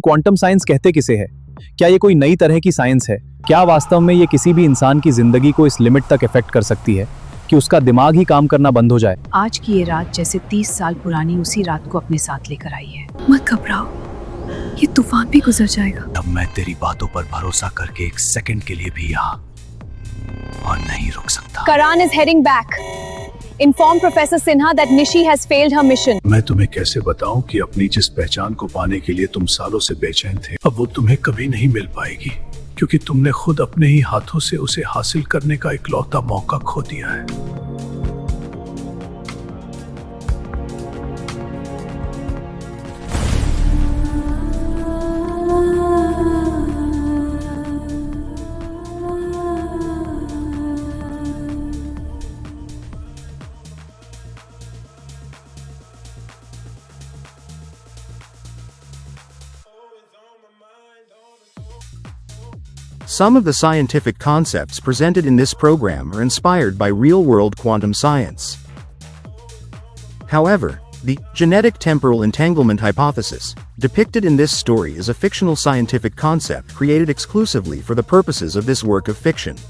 Quantum science कहते किसे है? क्या ये कोई नई तरह की साइंस है? क्या वास्तव में ये किसी भी इंसान की जिंदगी को इस लिमिट तक इफेक्ट कर सकती है कि उसका दिमाग ही काम करना बंद हो जाए? आज की ये रात जैसे 30 साल पुरानी उसी रात को अपने साथ लेकर आई है। मत घबराओ, ये तूफान भी गुजर जाएगा। अब मैं तेरी बातों पर भरोसा करके एक सेकंड के लिए भी यहाँ और नहीं रुक सकता। Karan is heading back. Inform Professor Sinha that Nishi has failed her mission. मैं तुम्हें कैसे बताऊं कि अपनी जिस पहचान को पाने के लिए तुम सालों से बेचैन थे, अब वो तुम्हें कभी नहीं मिल पाएगी, क्योंकि तुमने खुद अपने ही हाथों से उसे हासिल करने का इकलौता मौका खो दिया है। Some of the scientific concepts presented in this program are inspired by real-world quantum science. However, the genetic temporal entanglement hypothesis, depicted in this story, is a fictional scientific concept created exclusively for the purposes of this work of fiction.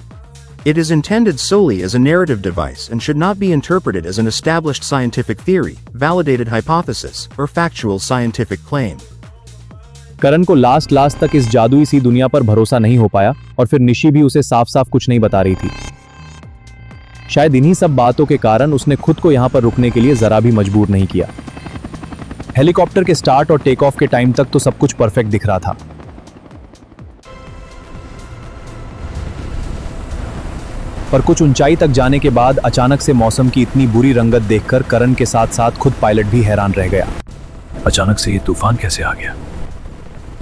It is intended solely as a narrative device and should not be interpreted as an established scientific theory, validated hypothesis, or factual scientific claim. करण को last तक इस जादुई सी दुनिया पर भरोसा नहीं हो पाया और फिर निशी भी उसे साफ साफ कुछ नहीं बता रही थी। शायद इन्हीं सब बातों के कारण उसने खुद को यहां पर रुकने के लिए जरा भी मजबूर नहीं किया। हेलीकॉप्टर के स्टार्ट और टेक ऑफ के टाइम तक तो सब कुछ परफेक्ट दिख रहा था, पर कुछ ऊंचाई तक जाने के बाद अचानक से मौसम की इतनी बुरी रंगत देखकर करण के साथ साथ खुद पायलट भी हैरान रह गया। अचानक से ये तूफान कैसे आ गया,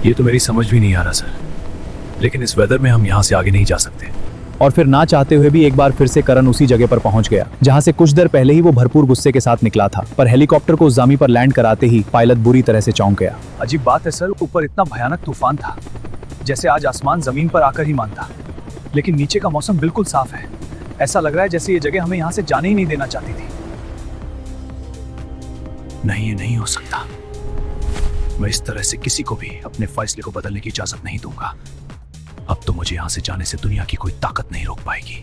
ये तो मेरी समझ भी नहीं आ रहा सर। लेकिन इस वेदर में हम यहाँ से आगे नहीं जा सकते। और फिर ना चाहते हुए भी एक बार फिर से करण उसी जगह पर पहुंच गया जहां से कुछ देर पहले ही वो भरपूर गुस्से के साथ निकला था। पर हेलीकॉप्टर को उस ज़मीन पर लैंड कराते ही पायलट बुरी तरह से चौंक गया। अजीब बात है सर, ऊपर इतना भयानक तूफान था जैसे आज आसमान जमीन पर आकर ही मानता, लेकिन नीचे का मौसम बिल्कुल साफ है। ऐसा लग रहा है जैसे ये जगह हमें यहाँ से जाने ही नहीं देना चाहती थी। नहीं, ये नहीं हो सकता। मैं इस तरह से किसी को भी अपने फैसले को बदलने की इजाजत नहीं दूंगा। अब तो मुझे यहाँ से जाने से दुनिया की कोई ताकत नहीं रोक पाएगी।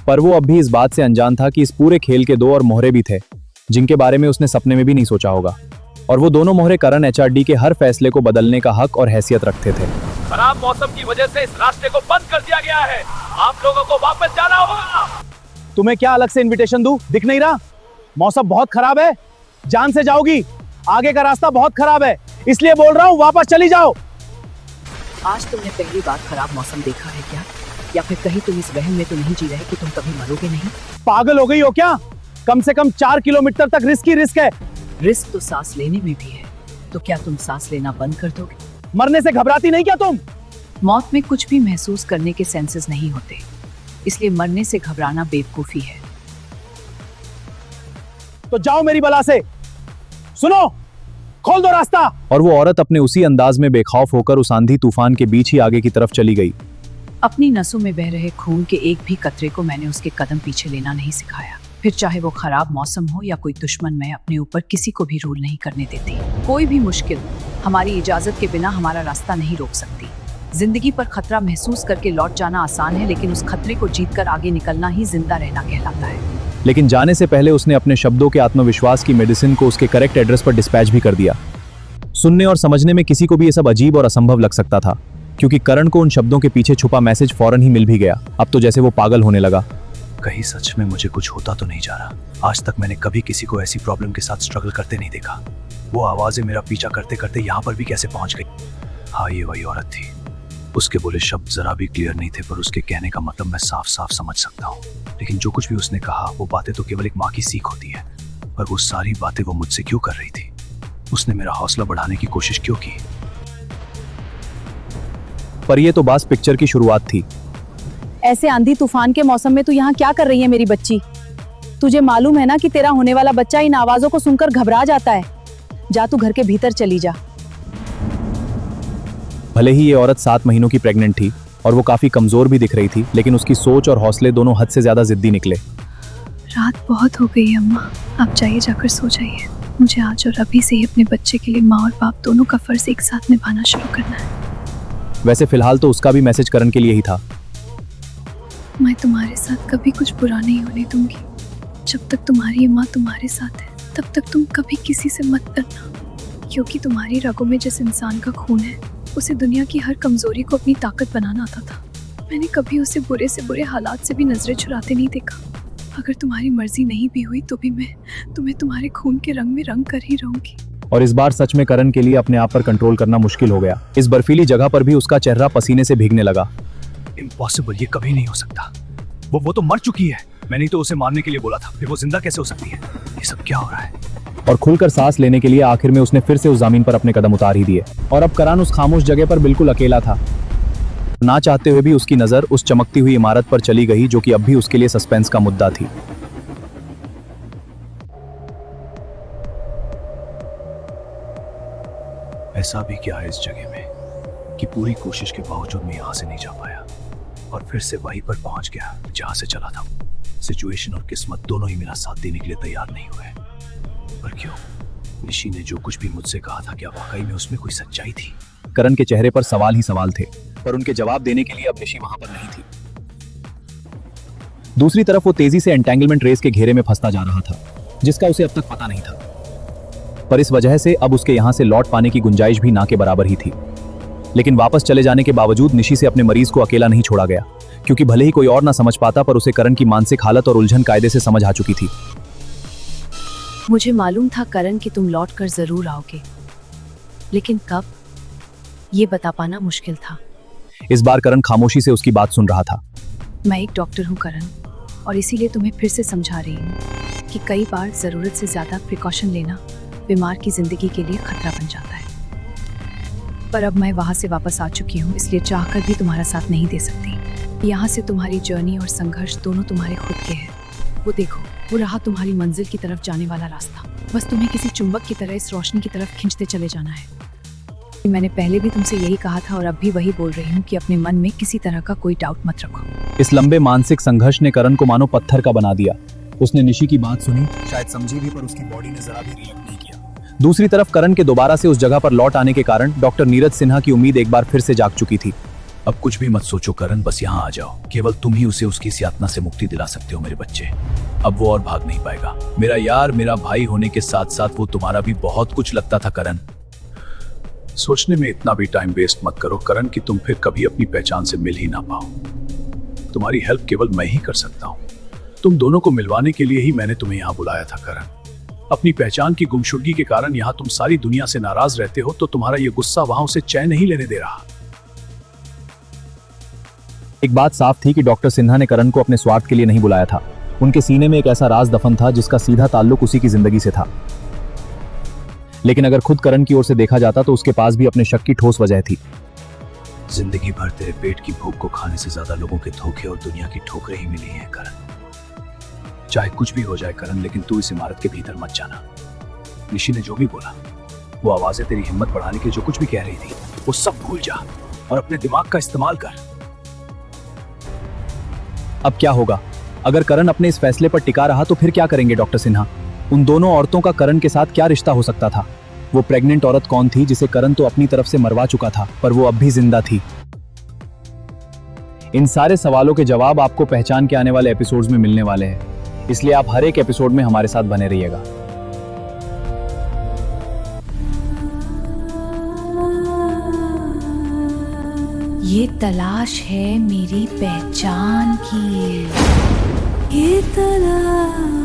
पर वो अब भी इस बात से अनजान था कि इस पूरे खेल के दो और मोहरे भी थे जिनके बारे में उसने सपने में भी नहीं सोचा होगा, और वो दोनों मोहरे करण एचआरडी के हर फैसले को बदलने का हक और हैसियत रखते थे। खराब मौसम की वजह से इस रास्ते को बंद कर दिया गया है, आप लोगों को वापस जाना होगा। तुम्हें क्या अलग से इनविटेशन दूं? दिख नहीं रहा? मौसम बहुत खराब है, जान से जाओगी। आगे का रास्ता बहुत खराब है, इसलिए बोल रहा हूँ वापस चली जाओ। आज तुमने पहली बार खराब मौसम देखा है क्या? या फिर कहीं तुम इस वहम में तो नहीं जी रहे कि तुम कभी मरोगे नहीं? पागल हो गई हो क्या? कम से कम 4 किलोमीटर तक रिस्क है। रिस्क तो सांस लेने में भी है, तो क्या तुम सांस लेना बंद कर दोगे? मरने से घबराती नहीं क्या तुम? मौत में कुछ भी महसूस करने के सेंसेस नहीं होते, इसलिए मरने से घबराना बेवकूफी है। तो जाओ मेरी बला से। सुनो, खोल दो रास्ता। और वो औरत अपने उसी अंदाज में बेखौफ होकर उस आंधी तूफान के बीच ही आगे की तरफ चली गई। अपनी नसों में बह रहे खून के एक भी कतरे को मैंने उसके कदम पीछे लेना नहीं सिखाया। फिर चाहे वो खराब मौसम हो या कोई दुश्मन, मैं अपने ऊपर किसी को भी रूल नहीं करने देती। कोई भी मुश्किल हमारी इजाजत के बिना हमारा रास्ता नहीं रोक सकती। जिंदगी पर खतरा महसूस करके लौट जाना आसान है, लेकिन उस खतरे को जीतकर आगे निकलना ही जिंदा रहना कहलाता है। लेकिन जाने से पहले उसने अपने शब्दों के आत्मविश्वास की मेडिसिन को उसके करेक्ट एड्रेस पर डिस्पैच भी कर दिया। सुनने और समझने में किसी को भी ये सब अजीब और असंभव लग सकता था, क्योंकि करण को उन शब्दों के पीछे छुपा मैसेज फौरन ही मिल भी गया। अब तो जैसे वो पागल होने लगा। कहीं सच में मुझे कुछ होता तो नहीं जा रहा। आज तक मैंने कभी किसी को ऐसी प्रॉब्लम के साथ स्ट्रगल करते नहीं देखा। वो आवाजें मेरा पीछा करते करते यहाँ पर भी कैसे पहुंच गई? हाँ, ये वही औरत थी। उसके बोले शब्द जरा भी क्लियर नहीं थे, पर उसके कहने का मतलब मैं साफ साफ समझ सकता हूँ। लेकिन जो कुछ भी उसने कहा, वो बातें तो केवल एक माँ की सीख होती है, पर वो सारी बातें वो मुझसे क्यों कर रही थी? उसने मेरा हौसला बढ़ाने की कोशिश क्यों की? पर ये तो बस पिक्चर की शुरुआत थी। ऐसे आंधी तूफान के मौसम में तू यहाँ क्या कर रही है मेरी बच्ची? तुझे मालूम है ना कि तेरा होने वाला बच्चा इन आवाजों को सुनकर घबरा जाता है। जा तू घर के भीतर चली जा। भले ही ये औरत 7 महीनों की प्रेग्नेंट थी और वो काफी कमजोर भी दिख रही थी, लेकिन उसकी सोच और हौसले दोनों हद से ज्यादा जिद्दी निकले। रात बहुत हो गई अम्मा, आप जाइए, जाकर सो जाइए। मुझे आज और अभी से ही अपने बच्चे के लिए माँ और बाप दोनों का फर्ज एक साथ निभाना शुरू करना है। वैसे फिलहाल तो उसका भी मैसेज करण के लिए ही था। मैं तुम्हारे साथ कभी कुछ बुरा नहीं होने दूंगी। जब तक तुम्हारी माँ तुम्हारे साथ है तब तक तुम कभी किसी से मत डरना, क्योंकि तुम्हारी रगों में जिस इंसान का खून है उसे दुनिया की हर कमजोरी को अपनी ताकत बनाना आता था। मैंने कभी उसे बुरे से बुरे हालात से भी नजरें चुराते नहीं देखा। अगर तुम्हारी मर्जी नहीं भी हुई तो भी मैं तुम्हें तुम्हारे खून के रंग में रंग कर ही रहूंगी। और इस बार सच में करण के लिए अपने आप पर कंट्रोल करना मुश्किल हो गया। इस बर्फीली जगह पर भी उसका चेहरा पसीने से भीगने लगा। इम्पॉसिबल, ये कभी नहीं हो सकता। वो तो मर चुकी है। मैंने तो उसे मारने के लिए बोला था, फिर वो जिंदा कैसे हो सकती है? ये सब क्या हो रहा है? और खुलकर सांस लेने के लिए आखिर में उसने फिर से उस जमीन पर अपने कदम उतार ही दिए। और अब करण उस खामोश जगह पर बिल्कुल अकेला था। ना चाहते हुए भी उसकी नजर उस चमकती हुई इमारत पर चली गई जो कि अब भी उसके लिए सस्पेंस का मुद्दा थी। ऐसा भी क्या है इस जगह में कि पूरी कोशिश के बावजूद मैं यहाँ से नहीं जा पाया और फिर से वहीं पर पहुंच गया जहां से चला था। सिचुएशन और किस्मत दोनों ही मेरा साथ देने के लिए तैयार नहीं हुए। पर क्यों? निशी ने जो कुछ भी मुझसे कहा था, क्या वाकई में उसमें कोई सच्चाई थी? करण के चेहरे पर सवाल ही सवाल थे, पर उनके जवाब देने के लिए अब निशी वहां पर नहीं थी। दूसरी तरफ वो तेजी से एंटेंगलमेंट रेस के घेरे में फंसता जा रहा था, जिसका उसे अब तक पता नहीं था। पर इस वजह से अब उसके यहां से लौट पाने की गुंजाइश भी ना के बराबर ही थी। लेकिन वापस चले जाने के बावजूद निशी से अपने मरीज को अकेला नहीं छोड़ा गया, क्योंकि भले ही कोई और ना समझ पाता पर उसे करण की मानसिक हालत और उलझन कायदे से समझ आ चुकी थी। मुझे मालूम था करण कि तुम लौट कर जरूर आओगे, लेकिन कब ये बता पाना मुश्किल था। इस बार करण खामोशी से उसकी बात सुन रहा था। मैं एक डॉक्टर हूँ करण, और इसीलिए तुम्हें फिर से समझा रही हूँ कि कई बार जरूरत से ज्यादा प्रिकॉशन लेना बीमार की जिंदगी के लिए खतरा बन जाता है। पर अब मैं वहां से वापस आ चुकी हूँ, इसलिए चाहकर भी तुम्हारा साथ नहीं दे सकती। यहाँ से तुम्हारी जर्नी और संघर्ष दोनों तुम्हारे खुद के हैं। वो देखो, वो रहा तुम्हारी मंजिल की तरफ जाने वाला रास्ता। बस तुम्हें किसी चुंबक की तरह इस रोशनी की तरफ खींचते चले जाना है। मैंने पहले भी तुमसे यही कहा था और अब भी वही बोल रही हूँ कि अपने मन में किसी तरह का कोई डाउट मत रखो। इस लंबे मानसिक संघर्ष ने करण को मानो पत्थर का बना दिया। उसने निशी की बात सुनी, शायद समझी भी, पर उसकी बॉडी ने जरा भी रिएक्ट नहीं किया। दूसरी तरफ करण के दोबारा से उस जगह पर लौट आने के कारण डॉक्टर नीरज सिन्हा की उम्मीद एक बार फिर से जाग चुकी थी। अब कुछ भी मत सोचो करण, बस यहाँ आ जाओ। केवल तुम ही उसे उसकी इस यातना से मुक्ति दिला सकते हो मेरे बच्चे। अब वो और भाग नहीं पाएगा। मेरा यार, मेरा भाई होने के साथ साथ वो तुम्हारा भी बहुत कुछ लगता था करण। सोचने में इतना भी टाइम वेस्ट मत करो करण कि तुम फिर कभी अपनी पहचान से मिल ही ना पाओ। तुम्हारी हेल्प केवल मैं ही कर सकता हूँ। तुम दोनों को मिलवाने के लिए ही मैंने तुम्हें यहाँ बुलाया था करण। अपनी पहचान की गुमशुदगी के कारण यहाँ तुम सारी दुनिया से नाराज रहते हो, तो तुम्हारा ये गुस्सा वहां उसे चैन नहीं लेने दे रहा। एक बात साफ थी कि डॉक्टर सिन्हा ने करण को अपने स्वार्थ के लिए नहीं बुलाया था। उनके सीने में एक ऐसा राज दफन था जिसका सीधा ताल्लुक उसी की जिंदगी से था। लेकिन अगर खुद करण की ओर से देखा जाता तो उसके पास भी अपने शक की ठोस वजह थी। जिंदगी भर तेरे पेट की भूख को खाने से ज्यादा लोगों के धोखे और दुनिया की ठोकरें ही मिली हैं करण। चाहे कुछ भी हो जाए करण, लेकिन तू इस इमारत के भीतर मत जाना। निशी ने जो भी बोला, वो आवाजें तेरी हिम्मत बढ़ाने के जो कुछ भी कह रही थी, वो सब भूल जा और अपने दिमाग का इस्तेमाल कर। अब क्या होगा? अगर करण अपने इस फैसले पर टिका रहा तो फिर क्या करेंगे डॉक्टर सिन्हा? उन दोनों औरतों का करण के साथ क्या रिश्ता हो सकता था? वो प्रेग्नेंट औरत कौन थी जिसे करण तो अपनी तरफ से मरवा चुका था, पर वो अब भी जिंदा थी? इन सारे सवालों के जवाब आपको पहचान के आने वाले एपिसोड्स में मिलने वाले हैं, इसलिए आप हर एक एपिसोड में हमारे साथ बने रहिएगा। ये तलाश है मेरी पहचान की। ये तलाश